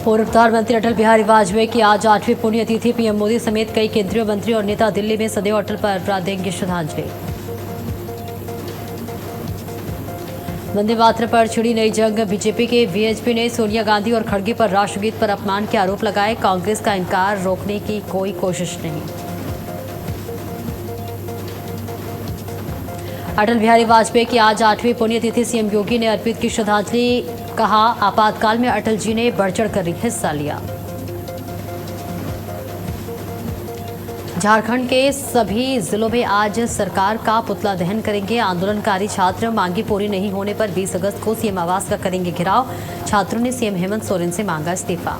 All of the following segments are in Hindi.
पूर्व प्रधानमंत्री अटल बिहारी वाजपेयी की आज 8वीं पुण्यतिथि। पीएम मोदी समेत कई केंद्रीय मंत्री और नेता दिल्ली में सदैव अटल पर देंगे श्रद्धांजलि। वंदे मातरम पर छिड़ी नई जंग। बीजेपी के वीएचपी ने सोनिया गांधी और खड़गे पर राष्ट्रगीत पर अपमान के आरोप लगाए। कांग्रेस का इनकार रोकने की कोई कोशिश नहीं। अटल बिहारी वाजपेयी की आज 8वीं पुण्यतिथि। सीएम योगी ने अर्पित की श्रद्धांजलि। कहा, आपातकाल में अटल जी ने बढ़ चढ़कर हिस्सा लिया। झारखंड के सभी जिलों में आज सरकार का पुतला दहन करेंगे आंदोलनकारी छात्र। मांगी पूरी नहीं होने पर 20 अगस्त को सीएम आवास का करेंगे घेराव। छात्रों ने सीएम हेमंत सोरेन से मांगा इस्तीफा।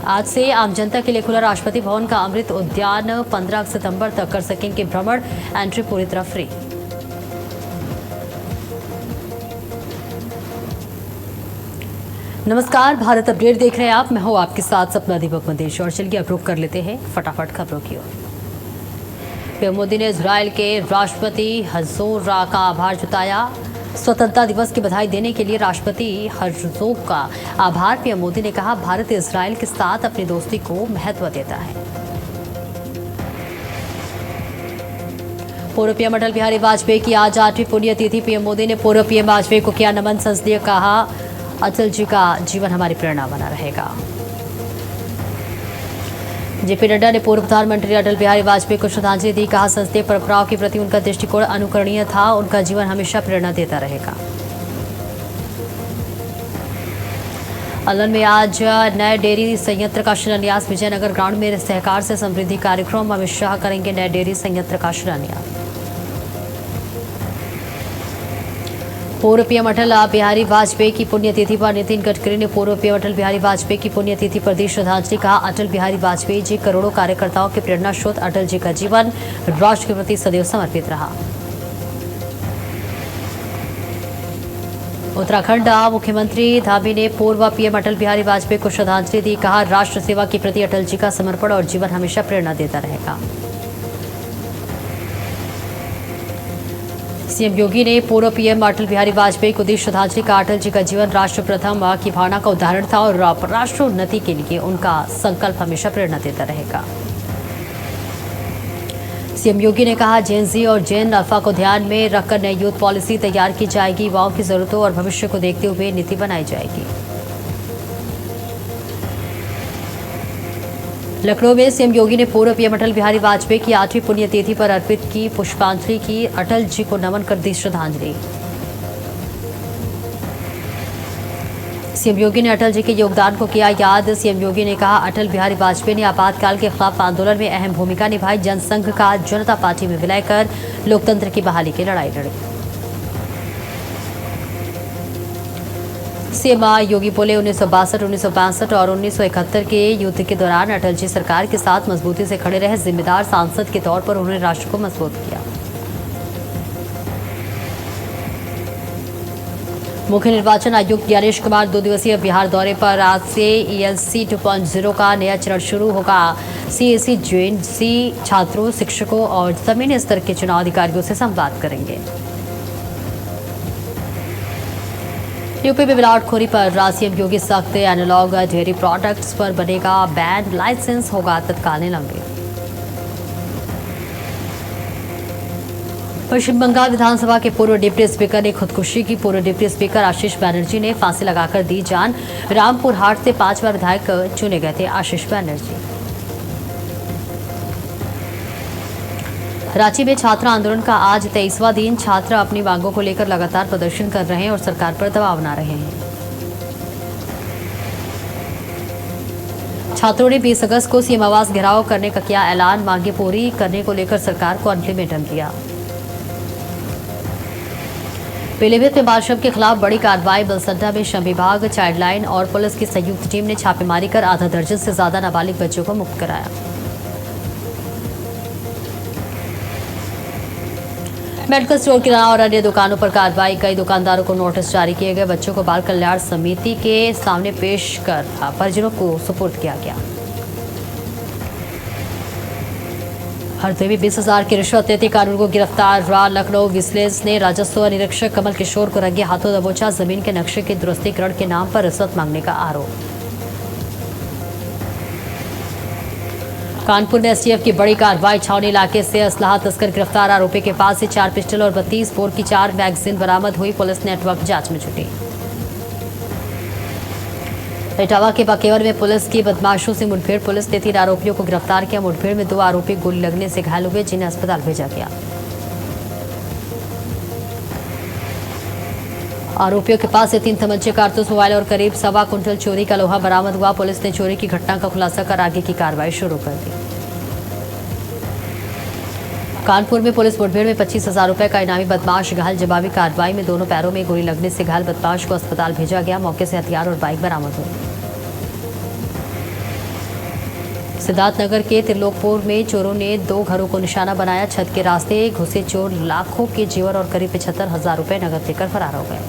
आज से आम जनता के लिए खुला राष्ट्रपति भवन का अमृत उद्यान। 15 सितंबर तक कर सकेंगे भ्रमण। एंट्री पूरी तरह फ्री। नमस्कार, भारत अपडेट देख रहे हैं आप। मैं हूं आपके साथ सपना दीपक मंदेश। और चलिए अब रुक कर लेते हैं फटाफट खबरों की ओर। पीएम मोदी ने इजरायल के राष्ट्रपति हर्जोग का आभार जताया। स्वतंत्रता दिवस की बधाई देने के लिए राष्ट्रपति हर्जोग का आभार। पीएम मोदी ने कहा, भारत इजरायल के साथ अपनी दोस्ती को महत्व देता है। पूर्व पीएम अटल बिहारी वाजपेयी की आज 8वीं पुण्यतिथि। पीएम मोदी ने पूर्व पीएम वाजपेयी को किया नमन। संसदीय कहा, अटल जी का जीवन हमारी प्रेरणा बना रहेगा। जेपी नड्डा ने पूर्व प्रधानमंत्री अटल बिहारी वाजपेयी को श्रद्धांजलि दी। कहा, संसदीय परंपराओं के प्रति उनका दृष्टिकोण अनुकरणीय था। उनका जीवन हमेशा प्रेरणा देता रहेगा। अलवर में आज नए डेयरी संयंत्र का शिलान्यास। विजयनगर ग्राउंड में सहकार से समृद्धि कार्यक्रम। अमित शाह करेंगे नए डेयरी संयंत्र का शिलान्यास। पूर्व पीएम अटल बिहारी वाजपेयी की पुण्यतिथि पर नितिन गडकरी ने पूर्व पीएम अटल बिहारी वाजपेयी की पुण्यतिथि पर दी श्रद्धांजलि। कहा, अटल बिहारी वाजपेयी जी करोड़ों कार्यकर्ताओं के प्रेरणा स्रोत। अटल जी का जीवन राष्ट्र के प्रति सदैव समर्पित रहा। उत्तराखंड मुख्यमंत्री धामी ने पूर्व पीएम अटल बिहारी वाजपेयी को श्रद्धांजलि दी। कहा, राष्ट्र सेवा के प्रति अटल जी का समर्पण और जीवन हमेशा प्रेरणा देता रहेगा। सीएम योगी ने पूर्व पीएम अटल बिहारी वाजपेयी को दी श्रद्धांजलि। का अटल जी का जीवन राष्ट्र प्रथम की भावना का उदाहरण था और राष्ट्र उन्नति के लिए उनका संकल्प हमेशा प्रेरणा देता रहेगा। सीएम योगी ने कहा, जेन जी और जेन अल्फा को ध्यान में रखकर नई यूथ पॉलिसी तैयार की जाएगी। युवाओं की जरूरतों और भविष्य को देखते हुए नीति बनाई जाएगी। लखनऊ में सीएम योगी ने पूर्व पीएम अटल बिहारी वाजपेयी की 8वीं पुण्यतिथि पर अर्पित की पुष्पांजलि की। अटल जी को नमन कर दी श्रद्धांजलि। सीएम योगी ने अटल जी के योगदान को किया याद। सीएम योगी ने कहा, अटल बिहारी वाजपेयी ने आपातकाल के खिलाफ आंदोलन में अहम भूमिका निभाई। जनसंघ का जनता पार्टी में विलय कर लोकतंत्र की बहाली की लड़ाई लड़ी। सीएम योगी बोले, 1962, 1962 और 1971 के युद्ध के दौरान अटल जी सरकार के साथ मजबूती से खड़े रहे। जिम्मेदार सांसद के तौर पर उन्होंने राष्ट्र को मजबूत किया। मुख्य निर्वाचन आयुक्त ज्ञानेश कुमार 2 दिवसीय बिहार दौरे पर। आज से ELC 2.0 का नया चरण शुरू होगा। CAC जेएनसी छात्रों, शिक्षकों और जमीनी स्तर के चुनाव अधिकारियों से संवाद करेंगे। यूपी में मिलावटखोरी पर सीएम योगी सख्त। एनालॉग डेयरी प्रोडक्ट्स पर बनेगा बैन। लाइसेंस होगा तत्काल निलंबित। पश्चिम बंगाल विधानसभा के पूर्व डिप्टी स्पीकर ने खुदकुशी की। पूर्व डिप्टी स्पीकर आशीष बैनर्जी ने फांसी लगाकर दी जान। रामपुर हाट से 5 बार विधायक चुने गए थे आशीष बैनर्जी। रांची में छात्र आंदोलन का आज 23वां दिन। छात्र अपनी मांगों को लेकर लगातार प्रदर्शन कर रहे हैं और सरकार पर दबाव बना रहे हैं। छात्रों ने 20 अगस्त को सीएम आवास घेराव करने का किया ऐलान। मांगे पूरी करने को लेकर सरकार को अल्टीमेटम दिया। पीलीभीत में बाल श्रम के खिलाफ बड़ी कार्रवाई। बलसड्डा में श्रम विभाग, चाइल्ड लाइन और पुलिस की संयुक्त टीम ने छापेमारी कर आधा दर्जन से ज्यादा नाबालिग बच्चों को मुक्त कराया। मेडिकल स्टोर, किराना और अन्य दुकानों पर कार्रवाई। कई दुकानदारों को नोटिस जारी किए गए। बच्चों को बाल कल्याण समिति के सामने पेश कर परिजनों को सुपुर्द किया गया। हरदोई में 20,000 की रिश्वत लेते कानून को गिरफ्तार। लखनऊ विजिलेंस ने राजस्व निरीक्षक कमल किशोर को रंगे हाथों दबोचा। जमीन के नक्शे के दुरुस्तीकरण के नाम पर रिश्वत मांगने का आरोप। कानपुर में एसटीएफ की बड़ी कार्रवाई। छावनी इलाके से असलाह तस्कर गिरफ्तार। आरोपी के पास से 4 पिस्टल और 32 बोर की 4 मैगजीन बरामद हुई। पुलिस नेटवर्क जांच में जुटी। इटावा के बकेवर में पुलिस की बदमाशों से मुठभेड़। पुलिस ने 3 आरोपियों को गिरफ्तार किया। मुठभेड़ में 2 आरोपी गोली लगने से घायल हुए, जिन्हें अस्पताल भेजा गया। आरोपियों के पास से 3 तमंचे, कारतूस, मोबाइल और करीब 1.25 कुंटल चोरी का लोहा बरामद हुआ। पुलिस ने चोरी की घटना का खुलासा कर आगे की कार्रवाई शुरू कर दी। कानपुर में पुलिस मुठभेड़ में 25,000 रुपए का इनामी बदमाश घायल। जवाबी कार्रवाई में दोनों पैरों में गोली लगने से घायल बदमाश को अस्पताल भेजा गया। मौके से हथियार और बाइक बरामद हुई। सिद्धार्थनगर के त्रिलोकपुर में चोरों ने 2 घरों को निशाना बनाया। छत के रास्ते घुसे चोर लाखों के जेवर और करीब 75,000 रुपए नकद लेकर फरार हो गए।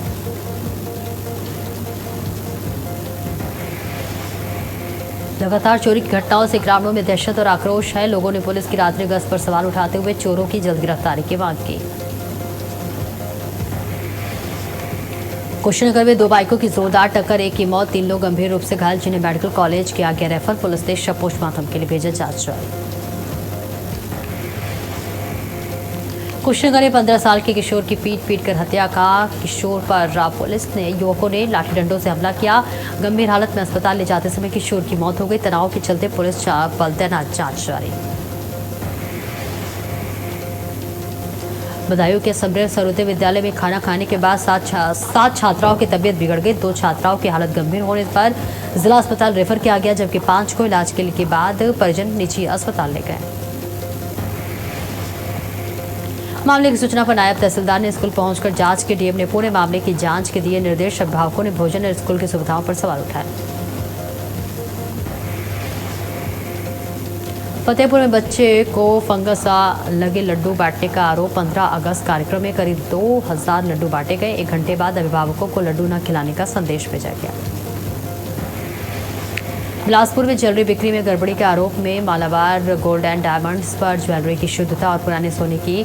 लगातार चोरी की घटनाओं से ग्रामीणों में दहशत और आक्रोश है। लोगों ने पुलिस की रात्रि गश्त पर सवाल उठाते हुए चोरों की जल्द गिरफ्तारी की मांग की। कुशीनगर में 2 बाइकों की जोरदार टक्कर, 1 की मौत, 3 लोग गंभीर रूप से घायल, जिन्हें मेडिकल कॉलेज किया गया रेफर। पुलिस ने शव पोस्टमार्टम के लिए भेजा। जांच जारी। कुशीनगर में 15 साल के किशोर की पीट कर हत्या का। किशोर पर पुलिस ने युवकों ने लाठी डंडों से हमला किया। गंभीर हालत में अस्पताल ले जाते समय किशोर की मौत हो गई। तनाव के चलते पुलिस बल तैनात, जांच जारी। बदायूं के समरेश सरोदे विद्यालय में खाना खाने के बाद 7 छात्राओं की तबीयत बिगड़ गई। 2 छात्राओं की हालत गंभीर होने पर जिला अस्पताल रेफर किया गया, जबकि 5 को इलाज के बाद परिजन निजी अस्पताल ले गए। मामले की सूचना पर नायब तहसीलदार ने स्कूल पहुंचकर जांच के डीएम ने पूरे मामले की जांच के दिए निर्देश। अभिभावकों ने भोजन और स्कूल की सुविधाओं पर सवाल उठाए। फतेहपुर में बच्चे को फंगस लगे लड्डू बांटने का आरोप। 15 अगस्त कार्यक्रम में करीब 2000 लड्डू बांटे गए। 1 घंटे बाद अभिभावकों को लड्डू न खिलाने का संदेश भेजा गया। बिलासपुर में ज्वेलरी बिक्री में गड़बड़ी के आरोप में मालाबार गोल्ड एंड डायमंड्स पर ज्वेलरी की शुद्धता और पुराने सोने की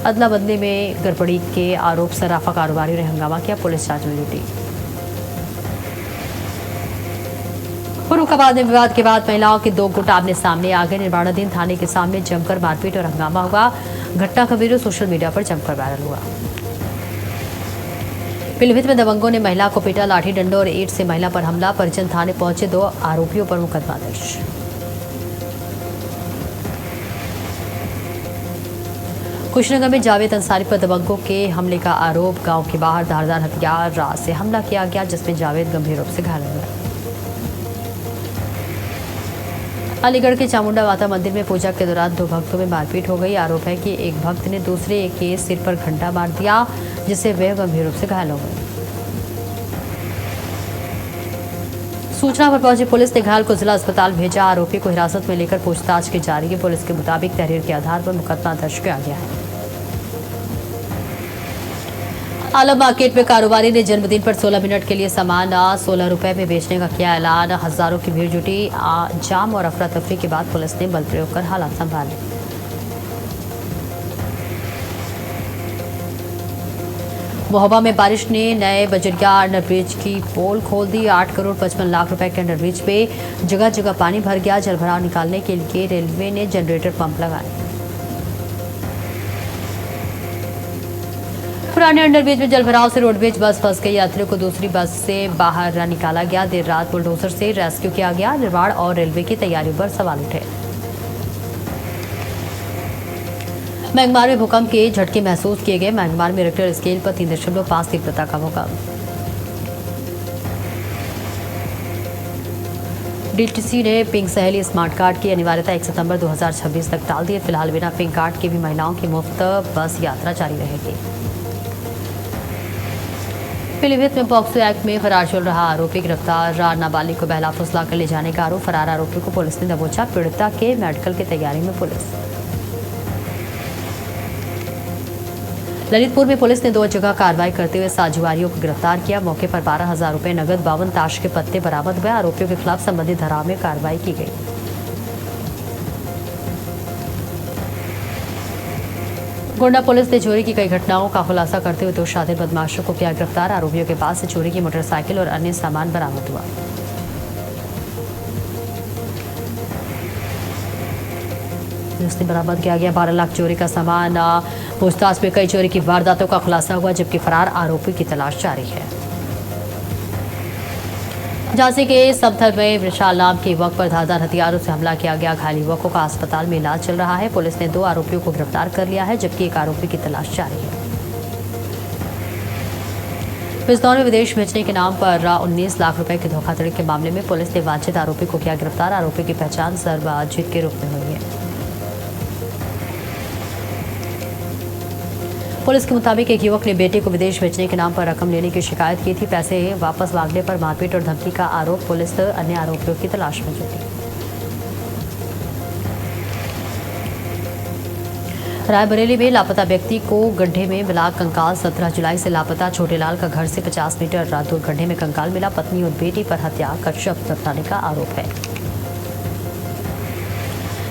अदला बदली में गड़बड़ी के आरोप सराफा कारोबारियों ने हंगामा किया। पुलिस जांच में जुटी। फर्रुखाबाद में विवाद के बाद महिलाओं के 2 गुट आमने सामने आ गए। निर्माणाधीन थाने के सामने जमकर मारपीट और हंगामा हुआ। घटना का वीडियो सोशल मीडिया पर जमकर वायरल हुआ। पीलीभीत में दबंगों ने महिला को पीटा। लाठी डंडों और ईंट से महिला पर हमला। परिजन थाने पहुंचे। 2 आरोपियों पर मुकदमा दर्ज। कुशीनगर में जावेद अंसारी पर दबंगों के हमले का आरोप। गांव के बाहर धारदार हथियार से हमला किया गया, जिसमें जावेद गंभीर रूप से घायल हुआ। अलीगढ़ के चामुंडा माता मंदिर में पूजा के दौरान 2 भक्तों में मारपीट हो गई। आरोप है कि एक भक्त ने दूसरे के सिर पर घंटा मार दिया, जिससे वे गंभीर रूप से घायल हो गए। सूचना पर पहुंची पुलिस ने घायल को जिला अस्पताल भेजा। आरोपी को हिरासत में लेकर पूछताछ की जा रही है। पुलिस के मुताबिक तहरीर के आधार पर मुकदमा दर्ज किया गया है। आलम मार्केट में कारोबारी ने जन्मदिन पर 16 मिनट के लिए सामान 16 रुपए में बेचने का किया ऐलान। हजारों की भीड़ जुटी। जाम और अफरा तफरी के बाद पुलिस ने बल प्रयोग कर हालात संभाले। महोबा में बारिश ने नए बजरिया अंडरब्रिज की पोल खोल दी। 8 करोड़ 55 लाख रुपए के अंडरब्रिज पे जगह जगह पानी भर गया। जलभराव निकालने के लिए रेलवे ने जनरेटर पंप लगाए। पुराने अंडरब्रिज में जलभराव से रोडवेज बस फंस गई। यात्रियों को दूसरी बस से बाहर निकाला गया। देर रात बुलडोजर से रेस्क्यू किया गया। निर्माण और रेलवे की तैयारियों पर सवाल उठे। म्यांमार में भूकंप के झटके महसूस किए गए। म्यांमार में रिक्टर स्केल पर 3.5 तीव्रता का भूकंप। डीटीसी ने पिंक सहेली स्मार्ट कार्ड की अनिवार्यता 1 सितंबर 2026 तक टाल दी। फिलहाल बिना पिंक कार्ड के भी महिलाओं की मुफ्त बस यात्रा जारी रहेगी। पीलीभीत में पॉक्सो एक्ट में फरार चल रहा आरोपी गिरफ्तार। नाबालिग को बहला फुसला कर ले जाने का आरोप। फरार आरोपी को पुलिस ने दबोचा। पीड़िता के मेडिकल की तैयारी में पुलिस। ललितपुर में पुलिस ने 2 जगह कार्रवाई करते हुए 7 जुआरियों को गिरफ्तार किया। मौके पर 12,000 रुपए नगद, 52 ताश के पत्ते बरामद हुए। आरोपियों के खिलाफ संबंधित धाराओं में कार्रवाई की गई। गोंडा पुलिस ने चोरी की कई घटनाओं का खुलासा करते हुए 2 शातिर बदमाशों को किया गिरफ्तार। आरोपियों के पास से चोरी की मोटरसाइकिल और अन्य सामान बरामद हुआ। पुलिस बरामद किया गया 12 लाख चोरी का सामान। पूछताछ में कई चोरी की वारदातों का खुलासा हुआ, जबकि फरार आरोपी की तलाश जारी है। झांसी के समथर में विशाल नाम के युवक पर धारदार हथियारों से हमला किया गया। घायल युवकों का अस्पताल में इलाज चल रहा है। पुलिस ने 2 आरोपियों को गिरफ्तार कर लिया है, जबकि एक आरोपी की तलाश जारी है। पिस्तौल में विदेश भेजने के नाम पर 19 लाख रुपए की धोखाधड़ी के मामले में पुलिस ने वांछित आरोपी को किया गिरफ्तार। आरोपी की पहचान सर्वजीत के रूप में हुई है। पुलिस के मुताबिक एक युवक ने बेटे को विदेश भेजने के नाम पर रकम लेने की शिकायत की थी। पैसे वापस मांगने पर मारपीट और धमकी का आरोप। पुलिस अन्य आरोपियों की तलाश में जुटी। रायबरेली में लापता व्यक्ति को गड्ढे में मिला कंकाल। 17 जुलाई से लापता छोटेलाल का घर से 50 मीटर दूर गड्ढे में कंकाल मिला। पत्नी और बेटी पर हत्या कर शव दफनाने का आरोप है।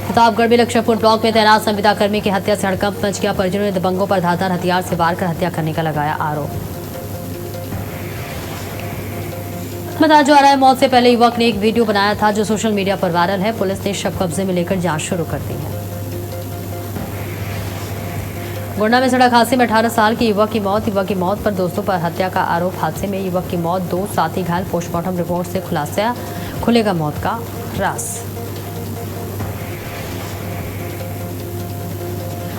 प्रतापगढ़ में लक्ष्मणपुर ब्लॉक में तैनात संविदा कर्मी की हत्या से हड़कंप मच गया। परिजनों ने दबंगों पर धारदार हथियार से वार कर हत्या करने का लगाया आरोप। बताया जा रहा है मौत से पहले युवक ने एक वीडियो बनाया था, जो सोशल मीडिया पर वायरल है। पुलिस ने शव कब्जे में लेकर जांच शुरू कर दी है। गोंडा में सड़क हादसे में 18 साल की युवक की मौत पर दोस्तों पर हत्या का आरोप। हादसे में युवक की मौत, 2 साथी घायल। पोस्टमार्टम रिपोर्ट से खुलेगा मौत का राज।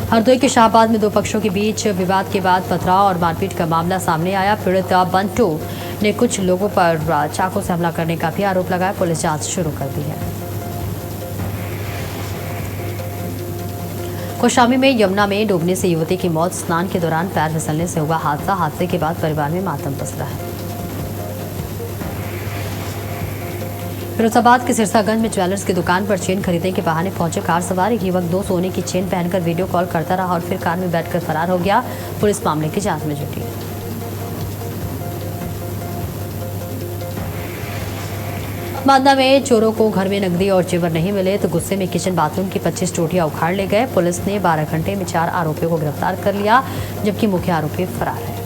हरदोई के शाहबाद में 2 पक्षों के बीच विवाद के बाद पथराव और मारपीट का मामला सामने आया। पीड़ित बंटू ने कुछ लोगों पर चाकू से हमला करने का भी आरोप लगाया। पुलिस जांच शुरू कर दी है। कौशाम्बी में यमुना में डूबने से युवती की मौत। स्नान के दौरान पैर फिसलने से हुआ हादसा। हादसे के बाद परिवार में मातम पसरा है। फिरोजाबाद के सिरसागंज में ज्वेलर्स की दुकान पर चेन खरीदने के बहाने पहुंचे कार सवार। एक युवक 2 सोने की चेन पहनकर वीडियो कॉल करता रहा और फिर कार में बैठकर फरार हो गया। पुलिस मामले की जांच में जुटी। बांदा में चोरों को घर में नकदी और जेवर नहीं मिले तो गुस्से में किचन बाथरूम की 25 टोटियां उखाड़ ले गए। पुलिस ने 12 घंटे में 4 आरोपियों को गिरफ्तार कर लिया, जबकि मुख्य आरोपी फरार है।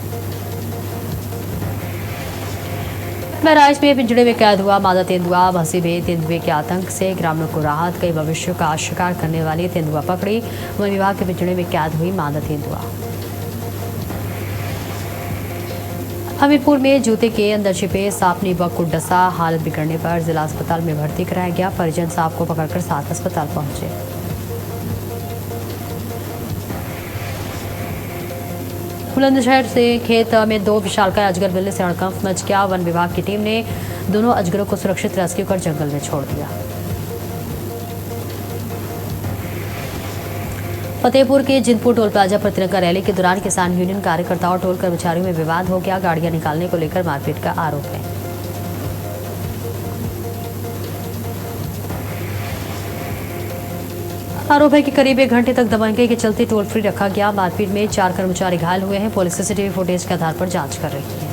बहराइच में पिंजड़े में कैद हुआ मादा तेंदुआ। भसी में तेंदुए के आतंक से ग्रामीणों को राहत। कई भविष्यों का शिकार करने वाली तेंदुआ पकड़ी। वन विभाग के पिंजड़े में कैद हुई मादा तेंदुआ। हमीरपुर में जूते के अंदर छिपे सांप ने युवक को डसा। हालत बिगड़ने पर जिला अस्पताल में भर्ती कराया गया। परिजन सांप को पकड़कर साथ अस्पताल पहुंचे। बुलंदशहर से खेत में 2 विशालकाय अजगर मिलने से हड़कंप मच गया। वन विभाग की टीम ने दोनों अजगरों को सुरक्षित रेस्क्यू कर जंगल में छोड़ दिया। फतेहपुर के जिंदपुर टोल प्लाजा पर तिरंगा रैली के दौरान किसान यूनियन कार्यकर्ताओं और टोल कर्मचारियों में विवाद हो गया। गाड़ियां निकालने को लेकर मारपीट का आरोप है। आरोप है कि करीब 1 घंटे तक दबंगई के चलते टोल फ्री रखा गया। मारपीट में 4 कर्मचारी घायल हुए हैं। पुलिस सीसीटीवी फुटेज के आधार पर जांच कर रही है।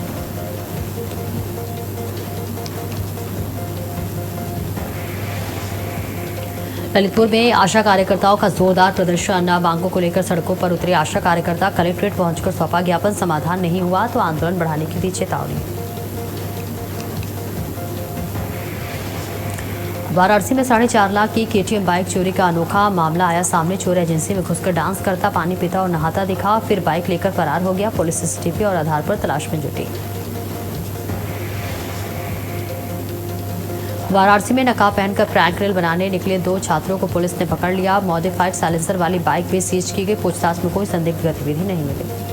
ललितपुर में आशा कार्यकर्ताओं का जोरदार प्रदर्शन। मांगों को लेकर सड़कों पर उतरे आशा कार्यकर्ता। कलेक्ट्रेट पहुंचकर सौंपा ज्ञापन। समाधान नहीं हुआ तो आंदोलन बढ़ाने की दी चेतावनी। वाराणसी में 4.5 लाख की KTM बाइक चोरी का अनोखा मामला आया सामने। चोर एजेंसी में घुसकर डांस करता, पानी पीता और नहाता दिखा, फिर बाइक लेकर फरार हो गया। पुलिस सीसीटीवी और आधार पर तलाश में जुटी। वाराणसी में नकाब पहनकर प्रैंक रील बनाने निकले 2 छात्रों को पुलिस ने पकड़ लिया। मॉडिफाइड साइलेंसर वाली बाइक भी सीज की गई। पूछताछ में कोई संदिग्ध गतिविधि नहीं मिली।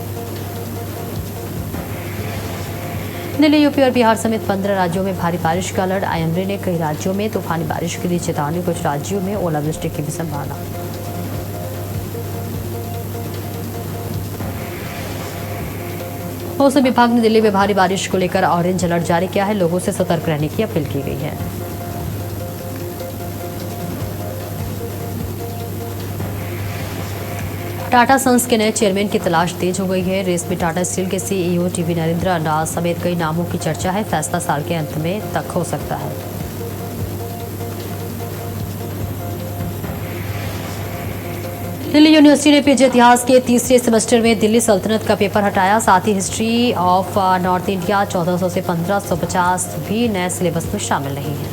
दिल्ली, यूपी और बिहार समेत 15 राज्यों में भारी बारिश का अलर्ट। IMD ने कई राज्यों में तूफानी बारिश की दी चेतावनी। कुछ राज्यों में ओलावृष्टि की भी संभावना। मौसम विभाग ने दिल्ली में भारी बारिश को लेकर ऑरेंज अलर्ट जारी किया है। लोगों से सतर्क रहने की अपील की गई है। टाटा सन्स के नए चेयरमैन की तलाश तेज हो गई है। रेस में टाटा स्टील के CEO TV नरेंद्र समेत कई नामों की चर्चा है। फैसला साल के अंत में तक हो सकता है। दिल्ली यूनिवर्सिटी ने पीजी इतिहास के तीसरे सेमेस्टर में दिल्ली सल्तनत का पेपर हटाया। साथ ही हिस्ट्री ऑफ नॉर्थ इंडिया 1400 से 1550 भी नए सिलेबस में शामिल नहीं है।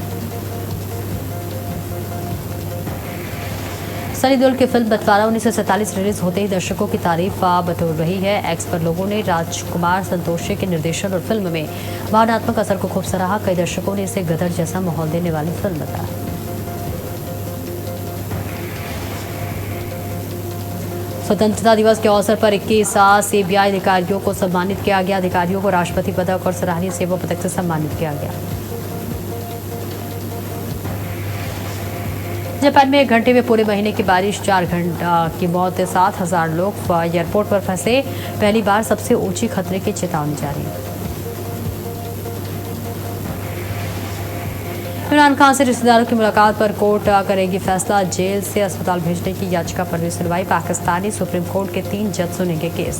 सनी देओल की फिल्म बंटवारा 1947 रिलीज होते ही दर्शकों की तारीफ बटोर रही है। एक्स पर लोगों ने राजकुमार संतोषी के निर्देशन और फिल्म में भावनात्मक असर को खूब सराहा। कई दर्शकों ने इसे गदर जैसा माहौल देने वाली फिल्म बताया। स्वतंत्रता दिवस के अवसर पर 21 सीबीआई अधिकारियों को सम्मानित किया गया। अधिकारियों को राष्ट्रपति पदक और सराहनीय सेवा पदक से सम्मानित किया गया। जापान में 1 घंटे में पूरे महीने की बारिश, 4 घंटा की मौत, 7,000 लोग एयरपोर्ट पर फंसे। पहली बार सबसे ऊंची खतरे की चेतावनी जारी। इमरान खान से रिश्तेदारों की मुलाकात पर कोर्ट करेगी फैसला। जेल से अस्पताल भेजने की याचिका पर भी सुनवाई। पाकिस्तानी सुप्रीम कोर्ट के 3 जज सुनेंगे केस।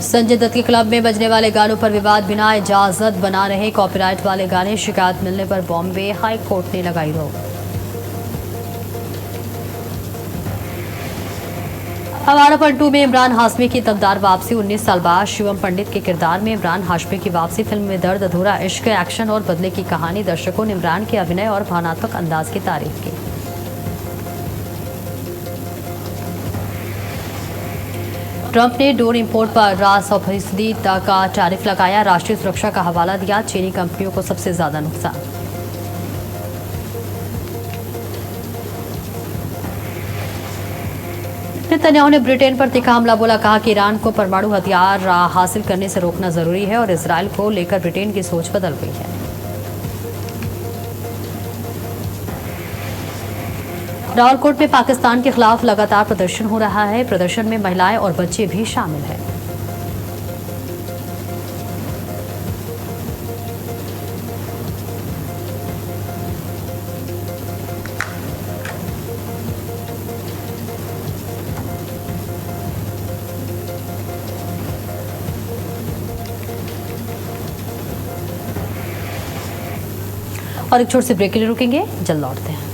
संजय दत्त के क्लब में बजने वाले गानों पर विवाद। बिना इजाजत बना रहे कॉपीराइट वाले गाने। शिकायत मिलने पर बॉम्बे हाई कोर्ट ने लगाई रोक। आवारा पर 2 में इमरान हाशमी की दमदार वापसी। 19 साल बाद शिवम पंडित के किरदार में इमरान हाशमी की वापसी। फिल्म में दर्द, अधूरा इश्क, एक्शन और बदले की कहानी। दर्शकों ने इमरान के अभिनय और भावनात्मक अंदाज की तारीफ की। ट्रंप ने डोर इंपोर्ट पर 100% का टैरिफ लगाया। राष्ट्रीय सुरक्षा का हवाला दिया। चीनी कंपनियों को सबसे ज्यादा नुकसान। नेतन्याहू ने ब्रिटेन पर तीखा हमला बोला। कहा कि ईरान को परमाणु हथियार हासिल करने से रोकना जरूरी है और इजरायल को लेकर ब्रिटेन की सोच बदल गई है। रावलकोट में पाकिस्तान के खिलाफ लगातार प्रदर्शन हो रहा है। प्रदर्शन में महिलाएं और बच्चे भी शामिल हैं। और एक छोटे से ब्रेक के लिए रुकेंगे, जल्द लौटते हैं।